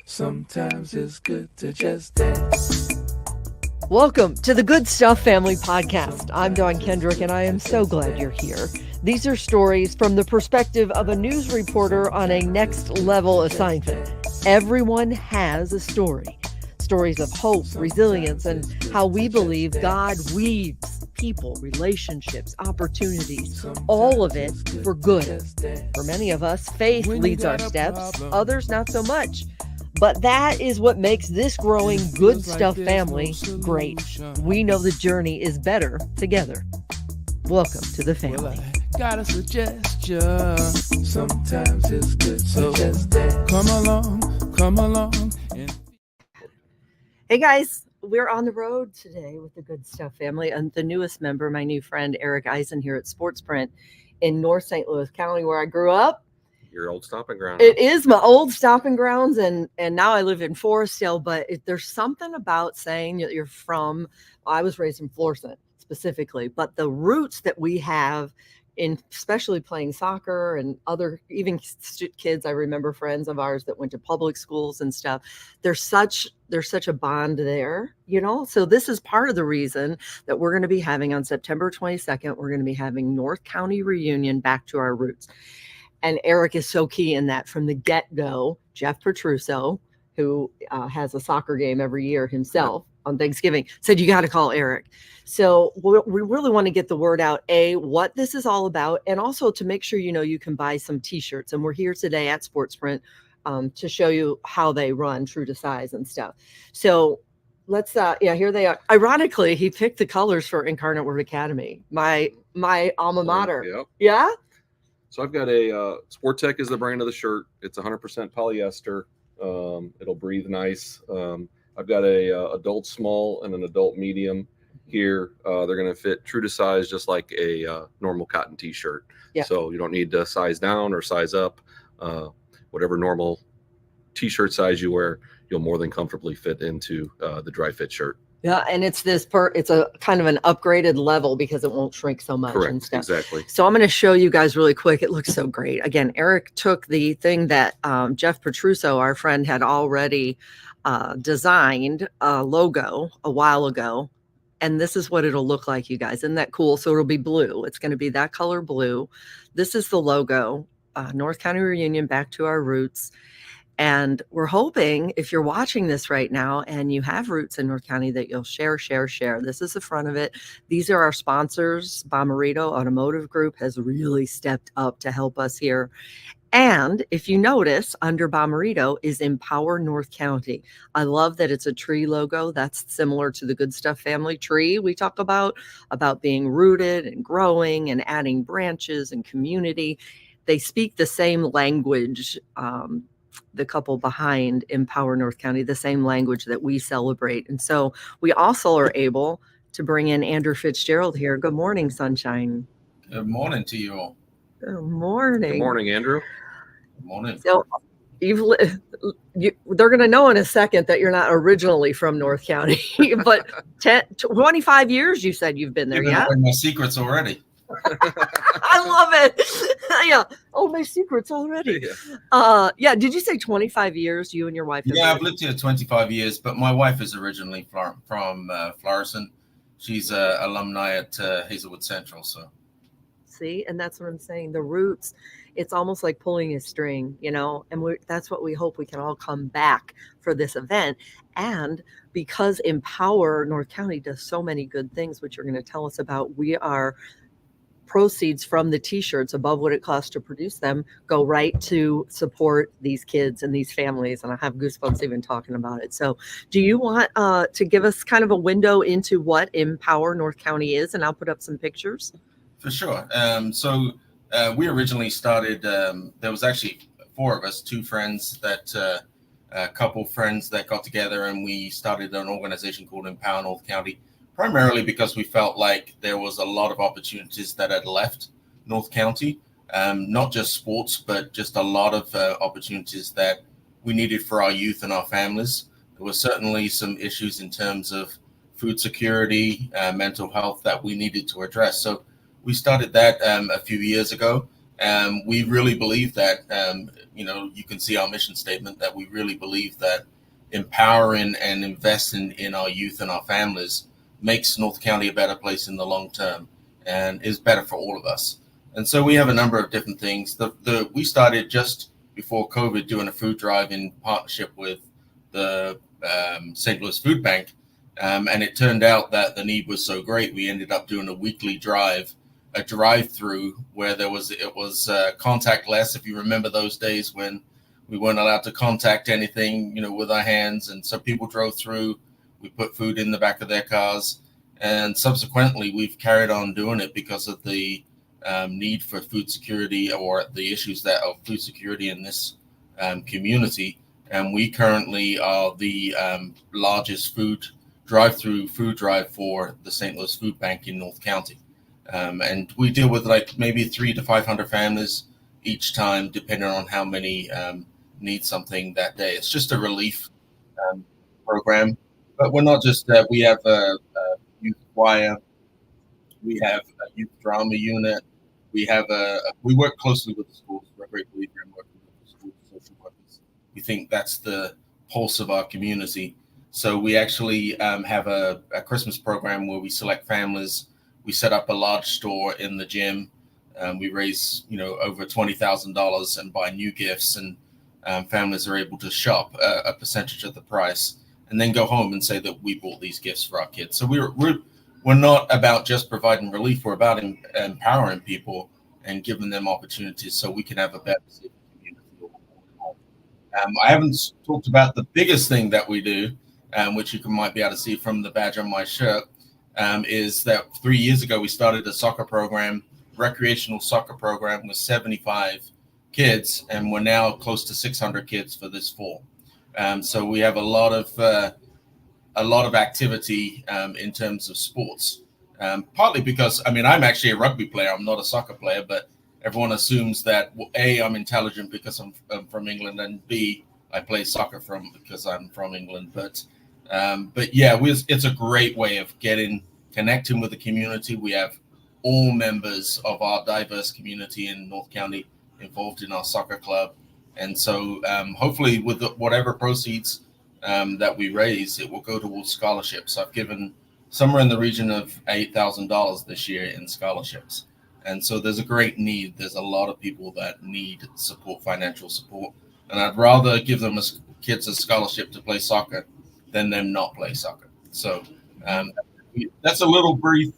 Sometimes it's good to just dance. Welcome to the Good Stuff Family Podcast. I'm Dawn Kendrick, and I am so glad you're here. These are stories from the perspective of a news reporter on a next-level assignment. Everyone has a story. Stories of hope, resilience, and how we believe God weaves people, relationships, opportunities, all of it for good. For many of us, faith leads our steps, others not so much. But that is what makes this growing Good Stuff family great. We know the journey is better together. Welcome to the family. Well, I got a suggestion. Sometimes it's good to just dance. Come along. Hey guys, we're on the road today with the Good Stuff family and the newest member, my new friend Eric Eisen here at Sportspirint in North St. Louis County, where I grew up. Your old stomping ground. It is my old stomping grounds, and now I live in Forestdale, but there's something about saying that you're from, I was raised in Florissant specifically, but the roots that we have in especially playing soccer and other, even kids, I remember friends of ours that went to public schools and stuff, there's such a bond there, so this is part of the reason that we're going to be having on September 22nd, we're going to be having North County reunion, back to our roots. And Eric is so key in that from the get-go. Jeff Petruso, who has a soccer game every year himself on Thanksgiving, said, you got to call Eric. So we really want to get the word out, what this is all about, and also to make sure you can buy some T-shirts. And we're here today at Sportspirint to show you how they run true to size and stuff. So let's, here they are. Ironically, he picked the colors for Incarnate Word Academy, my alma mater. Yep. Yeah? So I've got a Sport Tech is the brand of the shirt. It's 100% polyester. It'll breathe nice. I've got a adult small and an adult medium here. They're going to fit true to size, just like a normal cotton T-shirt. Yeah. So you don't need to size down or size up. Whatever normal T-shirt size you wear, you'll more than comfortably fit into the dry fit shirt. Yeah, and it's it's a kind of an upgraded level because it won't shrink so much. Correct, and stuff. Exactly. So I'm going to show you guys really quick. It looks so great. Again, Eric took the thing that Jeff Petruso, our friend, had already designed a logo a while ago. And this is what it'll look like, you guys. Isn't that cool? So it'll be blue. It's going to be that color blue. This is the logo, North County Reunion, back to our roots. And we're hoping, if you're watching this right now and you have roots in North County, that you'll share. This is the front of it. These are our sponsors. Bommarito Automotive Group has really stepped up to help us here. And if you notice, under Bommarito is Empower North County. I love that it's a tree logo. That's similar to the Good Stuff family tree we talk about being rooted and growing and adding branches and community. They speak the same language, the couple behind Empower North County, the same language that we celebrate. And so we also are able to bring in Andrew Fitzgerald here. Good morning, sunshine. Good morning to you all. Good morning. Good morning, Andrew. Good morning. So they're going to know in a second that you're not originally from North County, but 25 years you said you've been there, You've been knowing my secrets already. I love it. Yeah. Oh, my secrets already. Yeah. Did you say 25 years you and your wife? Yeah, I've lived here 25 years, but my wife is originally from Florissant. She's an alumni at Hazelwood Central. So, see, and that's what I'm saying. The roots, it's almost like pulling a string, and that's what we hope we can all come back for this event. And because Empower North County does so many good things, which you're going to tell us about, we are proceeds from the T-shirts above what it costs to produce them go right to support these kids and these families. And I have goosebumps even talking about it. So do you want to give us kind of a window into what Empower North County is? And I'll put up some pictures. For sure. So we originally started, there was actually 4 of us, 2 friends a couple friends that got together, and we started an organization called Empower North County, primarily because we felt like there was a lot of opportunities that had left North County, not just sports, but just a lot of opportunities that we needed for our youth and our families. There were certainly some issues in terms of food security, mental health that we needed to address. So we started that a few years ago, We really believe that, you can see our mission statement, that we really believe that empowering and investing in our youth and our families makes North County a better place in the long term and is better for all of us. And so we have a number of different things. We started just before COVID doing a food drive in partnership with the St. Louis Food Bank. And it turned out that the need was so great, we ended up doing a weekly drive-through where it was contactless. If you remember those days when we weren't allowed to contact anything, with our hands. And so people drove through, we put food in the back of their cars. And subsequently, we've carried on doing it because of the need for food security, or the issues of food security in this community. And we currently are the largest drive-through food drive for the St. Louis Food Bank in North County. And we deal with like maybe 300 to 500 families each time, depending on how many need something that day. It's just a relief program. But we're not just that. We have a youth choir. We have a youth drama unit. We work closely with the schools. We're a great believer in working with the schools, social workers. We think that's the pulse of our community. So we actually have a Christmas program where we select families. We set up a large store in the gym. We raise, over $20,000 and buy new gifts, and families are able to shop a percentage of the price and then go home and say that we bought these gifts for our kids. So we're not about just providing relief. We're about empowering people and giving them opportunities so we can have a better community. I haven't talked about the biggest thing that we do, which you might be able to see from the badge on my shirt, is that 3 years ago we started a soccer program, recreational soccer program with 75 kids, and we're now close to 600 kids for this fall. So we have a lot of activity in terms of sports. Partly because, I'm actually a rugby player. I'm not a soccer player, but everyone assumes that, well, A, I'm intelligent because I'm from England, and B, I play soccer because I'm from England. But yeah, it's a great way of connecting with the community. We have all members of our diverse community in North County involved in our soccer club. And so hopefully with whatever proceeds that we raise, it will go towards scholarships. I've given somewhere in the region of $8,000 this year in scholarships. And so there's a great need. There's a lot of people that need support, financial support. And I'd rather give them kids a scholarship to play soccer than them not play soccer. So that's a little brief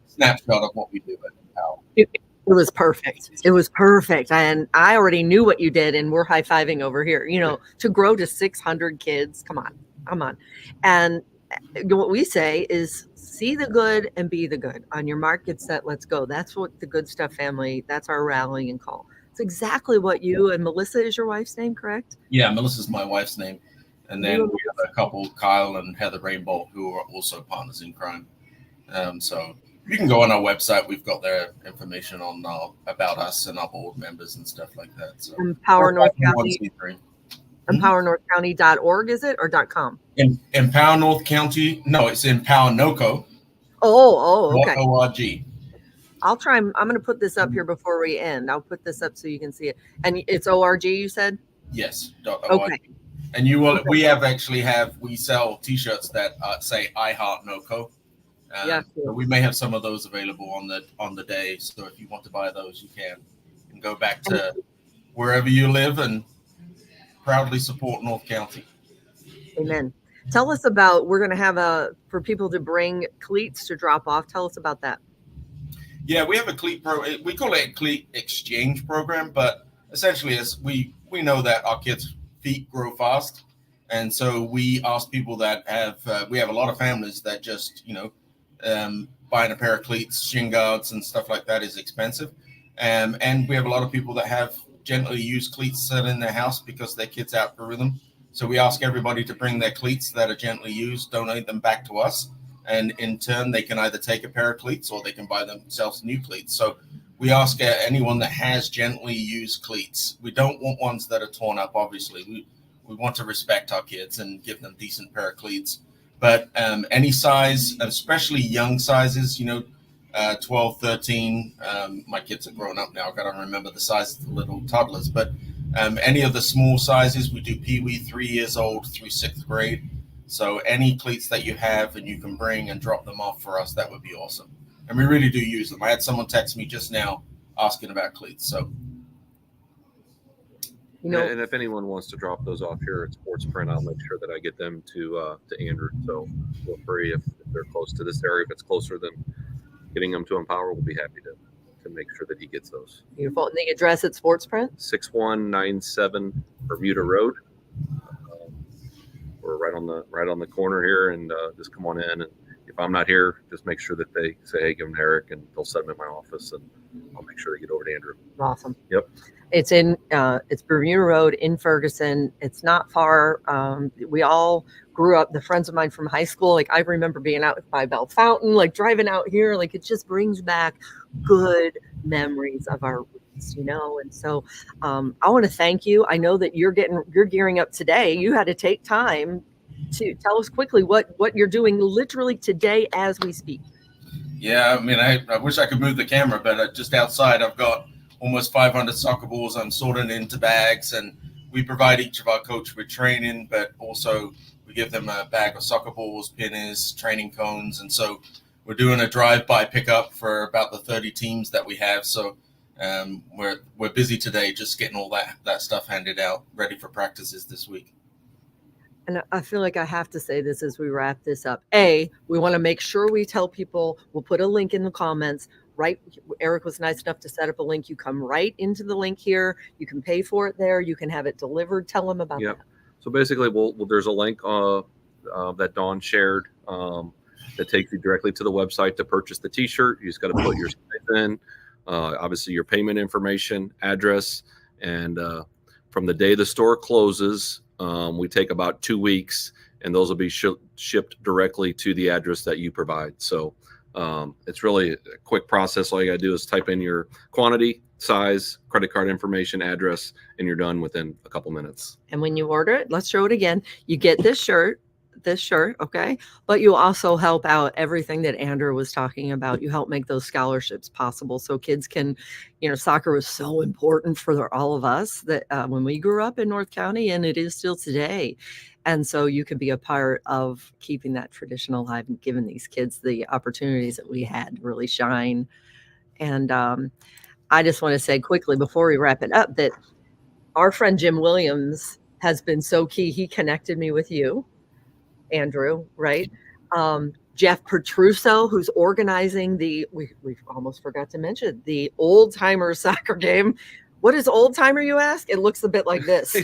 snapshot of what we do at Empower. It was perfect. It was perfect. And I already knew what you did, and we're high-fiving over here. To grow to 600 kids, come on. And what we say is see the good and be the good. On your mark, get set, let's go. That's what the Good Stuff family, that's our rallying call. It's exactly what you and Melissa is your wife's name, correct? Yeah, Melissa's my wife's name. And then we have a couple, Kyle and Heather Rainbow, who are also partners in crime. So you can go on our website. We've got their information on about us and our board members and stuff like that. So Empower North County. EmpowerNorthCounty.org, is it, or .com? Empower North County. No, it's Empower NOCO. Okay. .org. I'll try. I'm going to put this up here before we end. I'll put this up so you can see it. And it's .org, you said? Yes. Okay. And you will. We sell T-shirts that say "I Heart NOCO." Yeah. So we may have some of those available on the day. So if you want to buy those, you can. And go back to wherever you live and proudly support North County. Amen. Tell us about. We're going to have for people to bring cleats to drop off. Tell us about that. Yeah, we have a cleat we call it a cleat exchange program, but essentially we know that our kids' feet grow fast, and so we ask people that we have a lot of families that just buying a pair of cleats, shin guards, and stuff like that is expensive, and we have a lot of people that have gently used cleats set in their house because their kids outgrew them. So we ask everybody to bring their cleats that are gently used, donate them back to us. And in turn, they can either take a pair of cleats or they can buy themselves new cleats. So we ask anyone that has gently used cleats. We don't want ones that are torn up, obviously. We want to respect our kids and give them decent pair of cleats. But any size, especially young sizes, 12, 13. My kids are grown up now. I got to remember the size of the little toddlers. But any of the small sizes, we do Pee-wee, 3 years old through 6th grade. So any cleats that you have and you can bring and drop them off for us, that would be awesome. And we really do use them. I had someone text me just now asking about cleats. So, and if anyone wants to drop those off here at Sportspirint, I'll make sure that I get them to Andrew. So feel free if they're close to this area. If it's closer than getting them to Empower, we'll be happy to make sure that he gets those. Beautiful. And the address at Sportspirint? 6197 Bermuda Road. We're right on the corner here, and just come on in. And if I'm not here, just make sure that they say, hey, give them to Eric, and they'll set them in my office, and I'll make sure they get over to Andrew. Awesome. Yep. It's Bermuda Road in Ferguson. It's not far. We all grew up, the friends of mine from high school. Like I remember being out by Bell Fountain, like driving out here, like it just brings back good memories of our roots, And so I want to thank you. I know that you're gearing up today. You had to take time to tell us quickly what you're doing literally today as we speak. Yeah, I mean, I wish I could move the camera, but just outside I've got almost 500 soccer balls. I'm sorting into bags, and we provide each of our coach with training, but also we give them a bag of soccer balls, pinnies, training cones. And so we're doing a drive-by pickup for about the 30 teams that we have. So we're busy today just getting all that stuff handed out, ready for practices this week. And I feel like I have to say this as we wrap this up. We want to make sure we tell people, we'll put a link in the comments. Right, Eric was nice enough to set up a link. You come right into the link here. You can pay for it there. You can have it delivered. Tell them about that. So basically, there's a link that Dawn shared that takes you directly to the website to purchase the T-shirt. You just got to put your size in, obviously your payment information, address, and from the day the store closes, we take about 2 weeks, and those will be shipped directly to the address that you provide. So it's really a quick process. All you got to do is type in your quantity, size, credit card information, address, and you're done within a couple minutes. And when you order it, let's show it again. You get this shirt, okay? But you also help out everything that Andrew was talking about. You help make those scholarships possible so kids can, soccer was so important for all of us that when we grew up in North County, and it is still today. And so you can be a part of keeping that tradition alive and giving these kids the opportunities that we had to really shine. And I just want to say quickly before we wrap it up that our friend Jim Williams has been so key. He connected me with you, Andrew, right? Jeff Petruso, who's organizing we almost forgot to mention, the old timer soccer game. What is old timer, you ask? It looks a bit like this,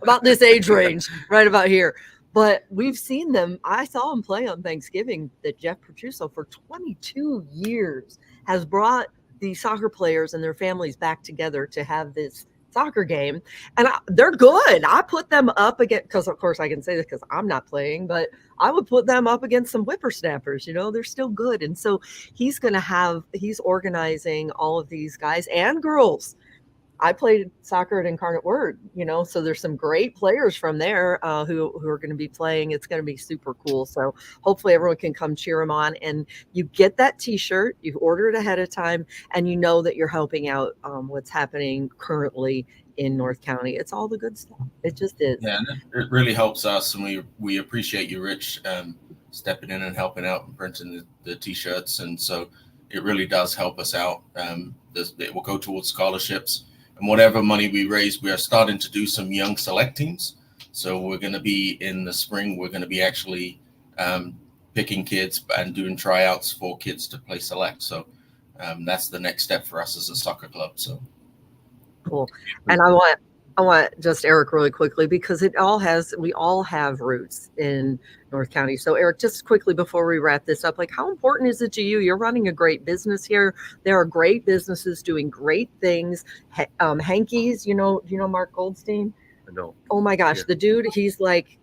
about this age range, right about here. But we've seen them. I saw him play on Thanksgiving, that Jeff Petruso for 22 years has brought the soccer players and their families back together to have this soccer game. And they're good. I put them up against, because of course I can say this because I'm not playing, but I would put them up against some whippersnappers, they're still good. And so he's organizing all of these guys and girls. I played soccer at Incarnate Word, so there's some great players from there who are going to be playing. It's going to be super cool. So hopefully everyone can come cheer them on. And you get that T-shirt, you order it ahead of time, and you know that you're helping out what's happening currently in North County. It's all the good stuff. It just is. Yeah, it really helps us, and we appreciate you, Rich, stepping in and helping out and printing the T-shirts. And so it really does help us out. It will go towards scholarships. And whatever money we raise, we are starting to do some young select teams. So we're going to be in the spring, we're going to be actually picking kids and doing tryouts for kids to play select. So that's the next step for us as a soccer club. So cool. And I want just Eric really quickly, because we all have roots in North County. So Eric, just quickly before we wrap this up, how important is it to you? You're running a great business here. There are great businesses doing great things. Hankey's, you know Mark Goldstein? No. Oh my gosh, yeah. The dude, he's like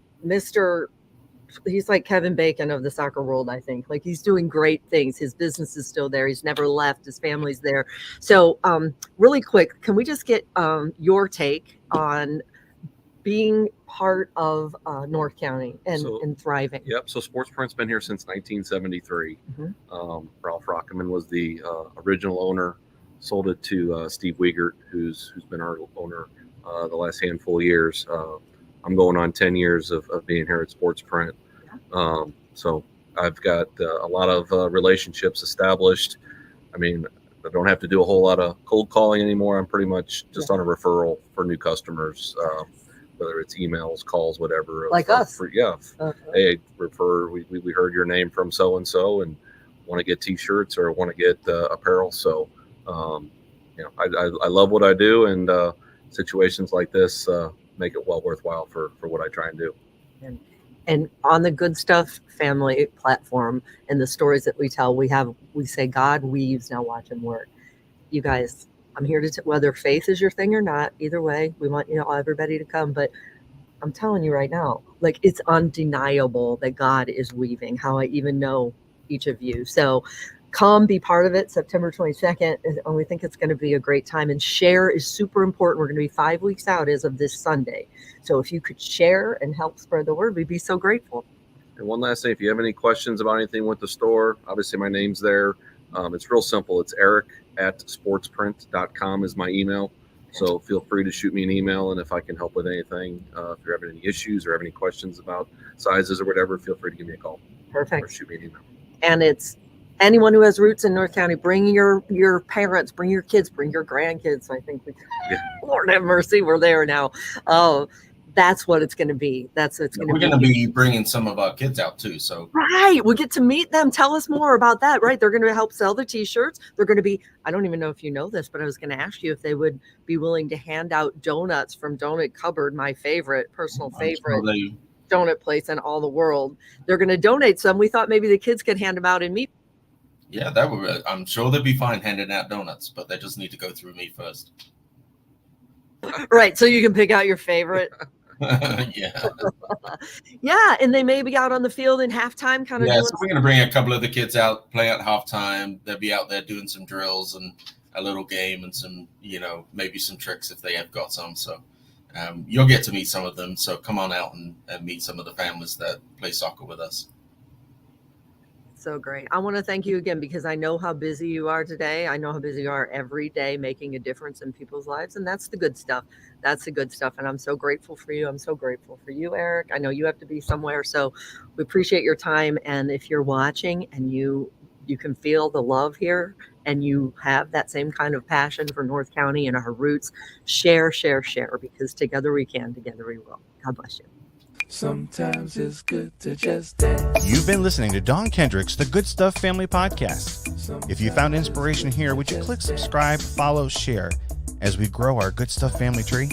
Kevin Bacon of the soccer world, I think. He's doing great things. His business is still there. He's never left. His family's there. So really quick, can we just get your take on being part of North County and thriving. Yep. So Sportsprint's been here since 1973. Ralph Rockeman was the original owner. Sold it to Steve Wiegert, who's been our owner the last handful of years. I'm going on 10 years of being here at Sportsprint. So I've got a lot of relationships established. I mean, I don't have to do a whole lot of cold calling anymore. I'm pretty much just on a referral for new customers, whether it's emails, calls, whatever. Like us. Hey, we heard your name from so-and-so and want to get T-shirts or want to get apparel. So, I love what I do, and situations like this make it well worthwhile for what I try and do. And on the Good Stuff family platform and the stories that we tell, we say God weaves, now watch him work. You guys, I'm here to whether faith is your thing or not, either way, we want everybody to come. But I'm telling you right now, like, it's undeniable that God is weaving, how I even know each of you. So come be part of it, September 22nd. And we think it's going to be a great time. And share is super important. We're going to be 5 weeks out as of this Sunday. So if you could share and help spread the word, we'd be so grateful. And one last thing, if you have any questions about anything with the store, obviously my name's there. It's real simple. It's eric@sportsprint.com is my email. So feel free to shoot me an email. And if I can help with anything, if you're having any issues or have any questions about sizes or whatever, feel free to give me a call. Perfect. Or shoot me an email. And it's anyone who has roots in North County, bring your parents, bring your kids, bring your grandkids. I think Lord have mercy, we're there now. Oh, that's what it's going to be. We're going to be bringing some of our kids out too. So right, we'll get to meet them. Tell us more about that. Right, they're going to help sell the T-shirts. They're going to be. I don't even know if you know this, but I was going to ask you if they would be willing to hand out donuts from Donut Cupboard, my personal favorite donut place in all the world. They're going to donate some. We thought maybe the kids could hand them out and meet. Yeah, that would. I'm sure they'd be fine handing out donuts, but they just need to go through me first. Right, so you can pick out your favorite. Yeah, and they may be out on the field in halftime, kind of. Yeah, so we're gonna bring a couple of the kids out, play at halftime. They'll be out there doing some drills and a little game and some, maybe some tricks if they have got some. So you'll get to meet some of them. So come on out and meet some of the families that play soccer with us. So great. I want to thank you again because I know how busy you are today. I know how busy you are every day making a difference in people's lives. And that's the good stuff. That's the good stuff. And I'm so grateful for you. I'm so grateful for you, Eric. I know you have to be somewhere. So we appreciate your time. And if you're watching and you can feel the love here and you have that same kind of passion for North County and our roots, share, because together we can, together we will. God bless you. Sometimes it's good to just dance. You've been listening to Don Kendrick's The Good Stuff Family Podcast. If you found inspiration here, would you click subscribe, follow, share as we grow our Good Stuff family tree?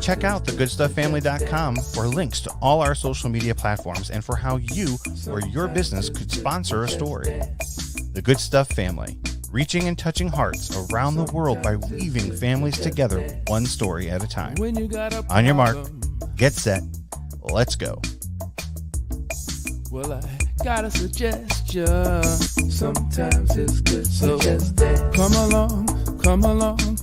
Check out thegoodstufffamily.com for links to all our social media platforms and for how you or your business could sponsor a story. The Good Stuff Family, reaching and touching hearts around the world by weaving families together one story at a time. On your mark, get set. Let's go. Well, I got a suggestion. Sometimes it's good. So come along